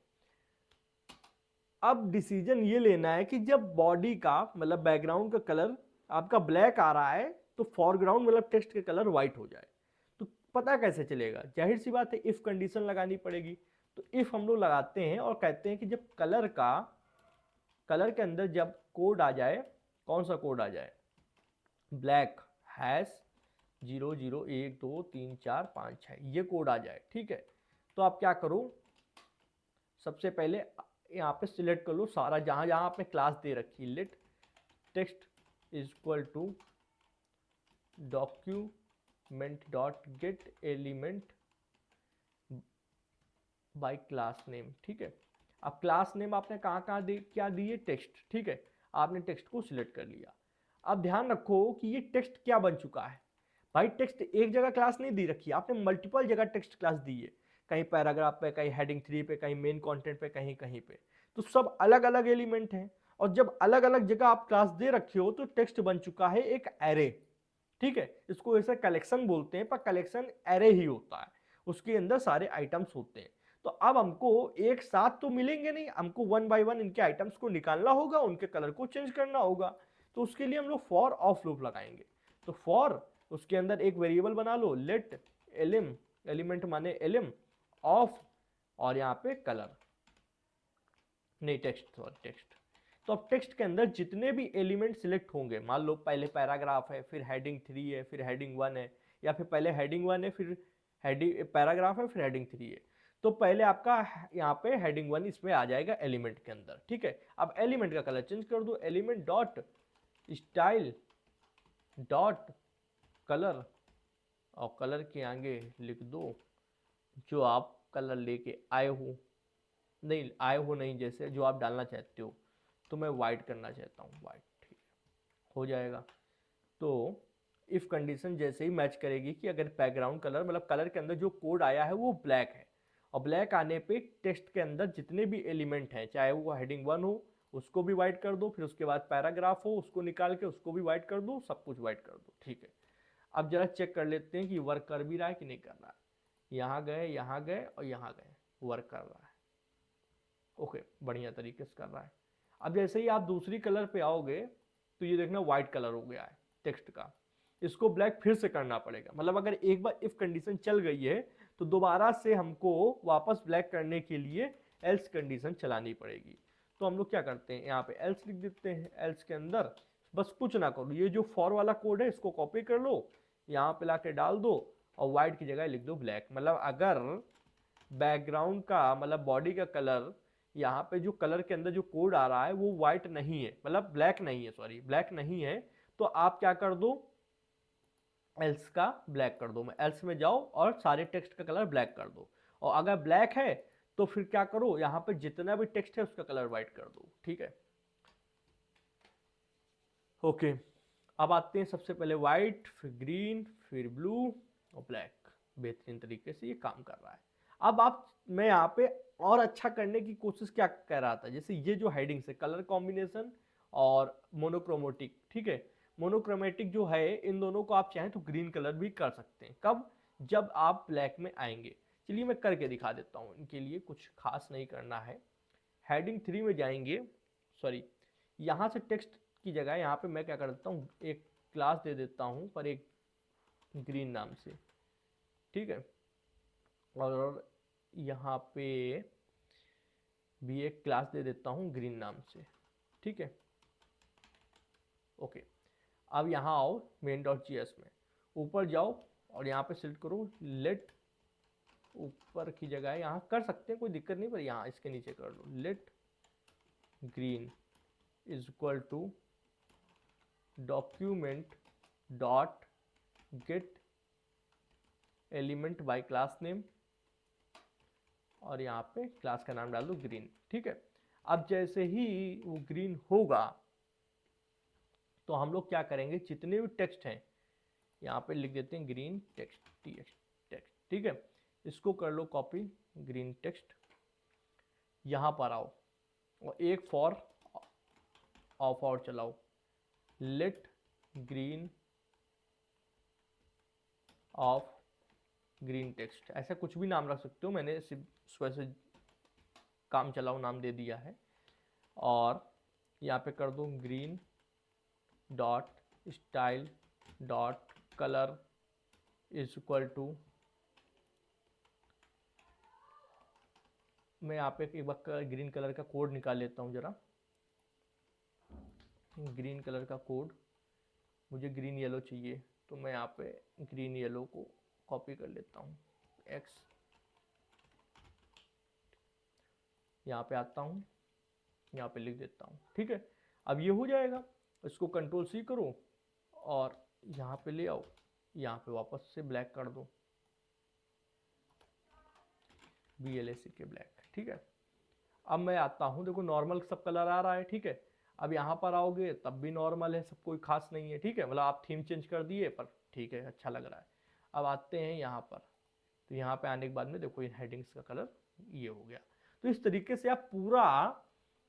अब डिसीजन ये लेना है कि जब बॉडी का मतलब बैकग्राउंड का कलर आपका ब्लैक आ रहा है तो फॉरग्राउंड मतलब टेक्स्ट के कलर व्हाइट हो जाए, तो पता कैसे चलेगा? जाहिर सी बात है, इफ कंडीशन लगानी पड़ेगी। तो इफ हम लोग लगाते हैं और कहते हैं कि जब कलर के अंदर जब कोड आ जाए, कौन सा कोड आ जाए, ब्लैक हैश 00123456 ये कोड आ जाए। ठीक है, तो आप क्या करो, सबसे पहले यहाँ पे सिलेक्ट कर लो सारा, जहां जहां आपने क्लास दे रखी है, let text is equal to document dot get element by class name. ठीक है, अब क्लास नेम आपने कहाँ कहाँ क्या दी है, टेक्स्ट। ठीक है, आपने टेक्स्ट को सिलेक्ट कर लिया। अब ध्यान रखो कि ये टेक्स्ट क्या बन चुका है, भाई टेक्स्ट एक जगह क्लास नहीं दी रखी है, आपने मल्टीपल जगह टेक्स्ट क्लास दी है, कहीं पैराग्राफ पे, कहीं हेडिंग 3 पे, कहीं मेन कंटेंट पे, कहीं कहीं पे, तो सब अलग अलग एलिमेंट हैं। और जब अलग अलग जगह आप क्लास दे रखे हो तो टेक्स्ट बन चुका है एक एरे। ठीक है, इसको ऐसे कलेक्शन बोलते हैं, पर कलेक्शन एरे ही होता है, उसके अंदर सारे आइटम्स होते हैं। तो अब हमको एक साथ तो मिलेंगे नहीं, हमको 1 बाय 1 इनके आइटम्स को निकालना होगा, उनके कलर को चेंज करना होगा। तो उसके लिए हम लोग फॉर ऑफ लूप लगाएंगे। तो फॉर, उसके अंदर एक वेरिएबल बना लो, लेट एलिम, एलिमेंट माने एलिम ऑफ, और यहाँ पे कलर नहीं टेक्स्ट, सॉरी टेक्स्ट। तो अब टेक्स्ट के अंदर जितने भी एलिमेंट सिलेक्ट होंगे, मान लो पहले पैराग्राफ है, फिर हेडिंग 3 है, फिर हेडिंग 1 है, या फिर पहले हेडिंग 1 है, फिर हेडिंग पैराग्राफ है, फिर हेडिंग 3 है, तो पहले आपका यहाँ पे हेडिंग 1 इसमें आ जाएगा एलिमेंट के अंदर। ठीक है, अब एलिमेंट का कलर चेंज कर दो, element dot style dot colour, और कलर के आगे लिख दो जो आप कलर लेके आए हो, नहीं आए हो नहीं, जैसे जो आप डालना चाहते हो, तो मैं वाइट करना चाहता हूँ, वाइट। ठीक है, हो जाएगा। तो इफ कंडीशन जैसे ही मैच करेगी कि अगर बैकग्राउंड कलर मतलब कलर के अंदर जो कोड आया है वो ब्लैक है, और ब्लैक आने पे टेक्स्ट के अंदर जितने भी एलिमेंट हैं, चाहे वो हेडिंग 1 हो उसको भी वाइट कर दो, फिर उसके बाद पैराग्राफ हो उसको निकाल के उसको भी वाइट कर दो, सब कुछ वाइट कर दो। ठीक है, अब जरा चेक कर लेते हैं कि वर्क कर भी रहा है कि नहीं कर रहा है। यहाँ गए और यहाँ गए, वर्क कर रहा है। ओके, बढ़िया तरीके से कर रहा है। अब जैसे ही आप दूसरी कलर पे आओगे तो ये देखना व्हाइट कलर हो गया है टेक्स्ट का, इसको ब्लैक फिर से करना पड़ेगा। मतलब अगर एक बार इफ कंडीशन चल गई है तो दोबारा से हमको वापस ब्लैक करने के लिए एल्स कंडीशन चलानी पड़ेगी। तो हम लोग क्या करते हैं, यहाँ पे एल्स लिख देते हैं, एल्स के अंदर बस कुछ ना करो, ये जो फॉर वाला कोड है इसको कॉपी कर लो, यहाँ पे लाके डाल दो और व्हाइट की जगह लिख दो ब्लैक। मतलब अगर बैकग्राउंड का मतलब बॉडी का कलर, यहाँ पे जो कलर के अंदर जो कोड आ रहा है वो व्हाइट नहीं है, मतलब ब्लैक नहीं है, सॉरी ब्लैक नहीं है, तो आप क्या कर दो, एल्स का ब्लैक कर दो, मैं एल्स में जाओ और सारे टेक्स्ट का कलर ब्लैक कर दो। और अगर ब्लैक है तो फिर क्या करो, यहाँ पे जितना भी टेक्स्ट है उसका कलर व्हाइट कर दो, ठीक है। ओके, अब आते हैं सबसे पहले व्हाइट, फिर ग्रीन, फिर ब्लू और ब्लैक। बेहतरीन तरीके से ये काम कर रहा है। अब आप, मैं यहाँ पे और अच्छा करने की कोशिश क्या कर रहा था, जैसे ये जो हेडिंग्स है कलर कॉम्बिनेशन और मोनोक्रोमेटिक, ठीक है। मोनोक्रोमेटिक जो है इन दोनों को आप चाहें तो ग्रीन कलर भी कर सकते हैं, कब, जब आप ब्लैक में आएंगे। चलिए मैं करके दिखा देता हूँ, इनके लिए कुछ खास नहीं करना है। हेडिंग 3 में जाएंगे, सॉरी यहाँ से टेक्स्ट की जगह यहाँ पे मैं क्या कर देता हूँ, एक क्लास दे देता हूँ पर एक ग्रीन नाम से, ठीक है। और यहाँ पे भी एक क्लास दे देता हूँ ग्रीन नाम से, ठीक है। ओके, अब यहाँ आओ main.js में, ऊपर जाओ और यहाँ पे सिलेक्ट करो लेट, ऊपर की जगह यहाँ कर सकते हैं कोई दिक्कत नहीं, पर यहाँ इसके नीचे कर लो let green is equal to document dot get element by class name, और यहाँ पे क्लास का नाम डाल दो ग्रीन, ठीक है। अब जैसे ही वो ग्रीन होगा तो हम लोग क्या करेंगे, जितने भी टेक्स्ट हैं यहाँ पे लिख देते हैं ग्रीन टेक्स्ट, टेक्स्ट, ठीक है। इसको कर लो कॉपी, ग्रीन टेक्स्ट, यहाँ पर आओ और एक फॉर ऑफ और चलाओ, let green of green text, ऐसा कुछ भी नाम रख सकते हो, मैंने सिर्फ वैसे काम चलाओ नाम दे दिया है। और यहाँ पे कर दो green dot style dot colour is equal to, मैं यहाँ पे एक बार ग्रीन कलर का कोड निकाल लेता हूँ जरा, ग्रीन कलर का कोड, मुझे ग्रीन येलो चाहिए, तो मैं यहाँ पे ग्रीन येलो को कॉपी कर लेता हूँ, एक्स, यहाँ पे आता हूँ, यहाँ पे लिख देता हूँ, ठीक है। अब ये हो जाएगा, इसको कंट्रोल सी करो और यहाँ पे ले आओ, यहाँ पे वापस से ब्लैक कर दो, BLAC के ब्लैक, ठीक है। अब मैं आता हूँ, देखो नॉर्मल सब कलर आ रहा है, ठीक है। अब यहाँ पर आओगे तब भी नॉर्मल है, सब कोई खास नहीं है, ठीक है। मतलब आप थीम चेंज कर दिए पर ठीक है, अच्छा लग रहा है। अब आते हैं यहाँ पर, तो यहाँ पे आने के बाद में देखो इन हेडिंग्स का कलर ये हो गया। तो इस तरीके से आप पूरा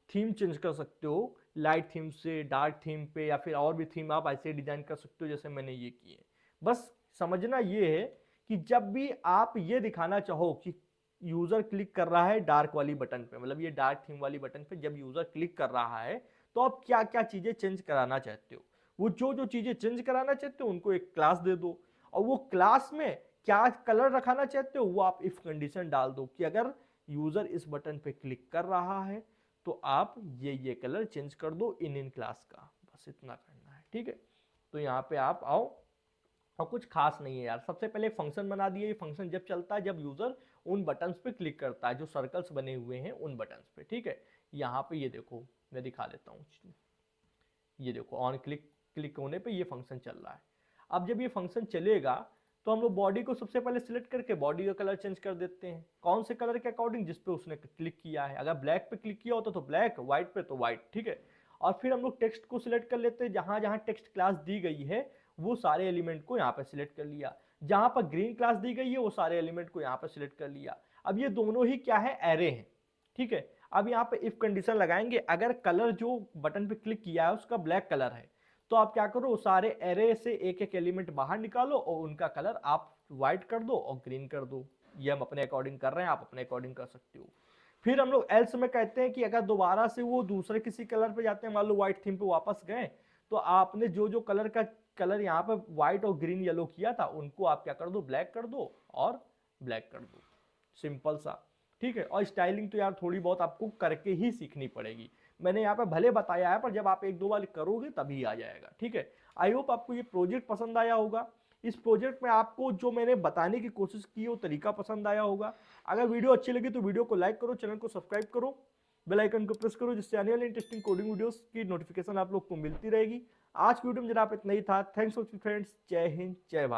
थीम चेंज कर सकते हो, लाइट थीम से डार्क थीम पे, या फिर और भी थीम आप ऐसे डिजाइन कर सकते हो जैसे मैंने ये किए। बस समझना ये है कि जब भी आप ये दिखाना चाहो कि यूजर क्लिक कर रहा है डार्क वाली बटन पे, मतलब ये डार्क थीम वाली बटन पे जब यूजर क्लिक कर रहा है तो आप क्या क्या चीजें चेंज कराना चाहते हो, वो जो जो चीजें चेंज कराना चाहते हो उनको एक क्लास दे दो, और वो क्लास में क्या कलर रखाना चाहते हो वो आप इफ कंडीशन डाल दो कि अगर यूजर इस बटन पे क्लिक कर रहा है तो आप ये कलर चेंज कर दो इन क्लास का, बस इतना करना है, ठीक है। तो यहाँ पे आप आओ, और कुछ खास नहीं है यार, सबसे पहले फंक्शन बना दिए, ये फंक्शन जब चलता है जब यूजर उन बटन्स पे क्लिक करता है, जो सर्कल्स बने हुए हैं उन बटन्स पे, ठीक है। यहाँ पे ये देखो मैं दिखा देता हूँ, ये देखो ऑन क्लिक होने पे ये फंक्शन चल रहा है। अब जब ये फंक्शन चलेगा तो हम लोग बॉडी को सबसे पहले सिलेक्ट करके बॉडी का कलर चेंज कर देते हैं, कौन से कलर के अकॉर्डिंग, जिस पे उसने क्लिक किया है। अगर ब्लैक पे क्लिक किया होता तो ब्लैक, व्हाइट पे तो व्हाइट, ठीक है। और फिर हम लोग टेक्स्ट को सिलेक्ट कर लेते हैं, जहां जहां टेक्स्ट क्लास दी गई है वो सारे एलिमेंट को यहाँ पे सिलेक्ट कर लिया, जहां पर ग्रीन क्लास दी गई है वो सारे एलिमेंट को यहाँ पे सिलेक्ट कर लिया। अब ये दोनों ही क्या है, एरे हैं, ठीक है। अब यहाँ पे इफ कंडीशन लगाएंगे, अगर कलर जो बटन पे क्लिक किया है उसका ब्लैक कलर है तो आप क्या करो, सारे एरे से एक एक एलिमेंट बाहर निकालो और उनका कलर आप व्हाइट कर दो और ग्रीन कर दो। ये हम अपने अकॉर्डिंग कर रहे हैं, आप अपने अकॉर्डिंग कर सकते हो। फिर हम लोग एल्स में कहते हैं कि अगर दोबारा से वो दूसरे किसी कलर पे जाते हैं, मान लो व्हाइट थीम पे वापस गए, तो आपने जो जो कलर यहाँ पे व्हाइट और ग्रीन येलो किया था उनको आप क्या कर दो, ब्लैक कर दो और ब्लैक कर दो, सिंपल सा, ठीक है। और स्टाइलिंग तो यार थोड़ी बहुत आपको करके ही सीखनी पड़ेगी, मैंने यहाँ पे भले बताया है, पर जब आप 1-2 बार करोगे तभी आ जाएगा। ठीक है, आई होप आपको ये प्रोजेक्ट पसंद आया होगा। इस प्रोजेक्ट में आपको जो मैंने बताने की कोशिश की वो तरीका पसंद आया होगा। अगर वीडियो अच्छी लगी तो वीडियो को लाइक करो, चैनल को सब्सक्राइब करो, बेल आइकन को प्रेस करो, जिससे आने वाले इंटरेस्टिंग कोडिंग वीडियोस की नोटिफिकेशन आप लोग को मिलती रहेगी। आज की वीडियो में जरा आप इतना ही था। थैंक्स फॉर फ्रेंड्स, जय हिंद, जय भारत।